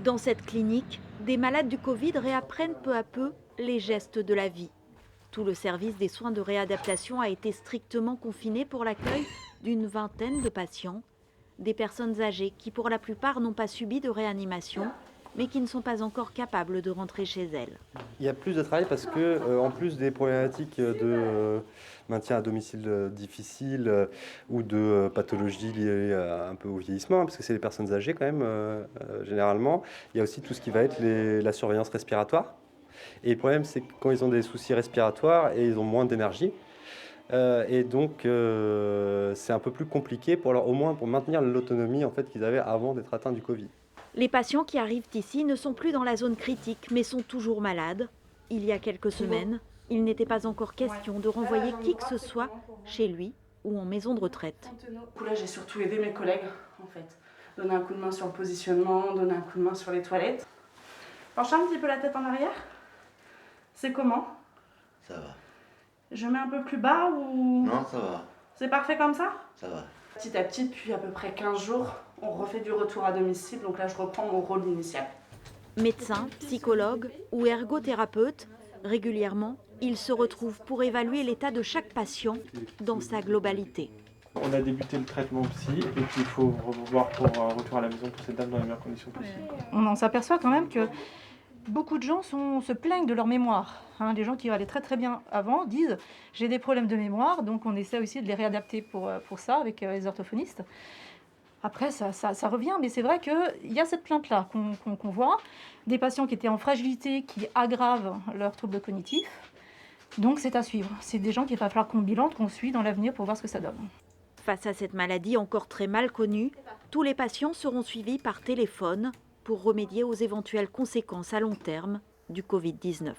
Dans cette clinique, des malades du Covid réapprennent peu à peu les gestes de la vie. Tout le service des soins de réadaptation a été strictement confiné pour l'accueil d'une vingtaine de patients. Des personnes âgées qui pour la plupart n'ont pas subi de réanimation, mais qui ne sont pas encore capables de rentrer chez elles. Il y a plus de travail parce que, en plus des problématiques de maintien à domicile difficile ou de pathologies liées un peu au vieillissement, hein, parce que c'est les personnes âgées quand même, généralement, il y a aussi tout ce qui va être la surveillance respiratoire. Et le problème, c'est que quand ils ont des soucis respiratoires et ils ont moins d'énergie, et donc c'est un peu plus compliqué pour leur, au moins pour maintenir l'autonomie en fait, qu'ils avaient avant d'être atteints du Covid. Les patients qui arrivent ici ne sont plus dans la zone critique, mais sont toujours malades. Il y a quelques semaines, il n'était pas encore question de renvoyer qui que ce soit chez lui ou en maison de retraite. Là, j'ai surtout aidé mes collègues, en fait. Donner un coup de main sur le positionnement, donner un coup de main sur les toilettes. Penche un petit peu la tête en arrière. C'est comment? Ça va. Je mets un peu plus bas ou... Non, ça va. C'est parfait comme ça? Ça va. Petit à petit, depuis à peu près 15 jours, on refait du retour à domicile. Donc là, je reprends mon rôle initial. Médecins, psychologues ou ergothérapeutes, régulièrement, ils se retrouvent pour évaluer l'état de chaque patient dans sa globalité. On a débuté le traitement psy et qu'il faut revoir pour un retour à la maison pour cette dame dans les meilleures conditions possibles. On s'aperçoit quand même que beaucoup de gens se plaignent de leur mémoire. Les gens qui allaient très très bien avant disent « j'ai des problèmes de mémoire », donc on essaie aussi de les réadapter pour ça avec les orthophonistes. Après, ça revient, mais c'est vrai qu'il y a cette plainte-là qu'on voit, des patients qui étaient en fragilité, qui aggravent leurs troubles cognitifs. Donc c'est à suivre. C'est des gens qu'il va falloir qu'on bilante, qu'on suit dans l'avenir pour voir ce que ça donne. Face à cette maladie encore très mal connue, tous les patients seront suivis par téléphone pour remédier aux éventuelles conséquences à long terme du Covid-19.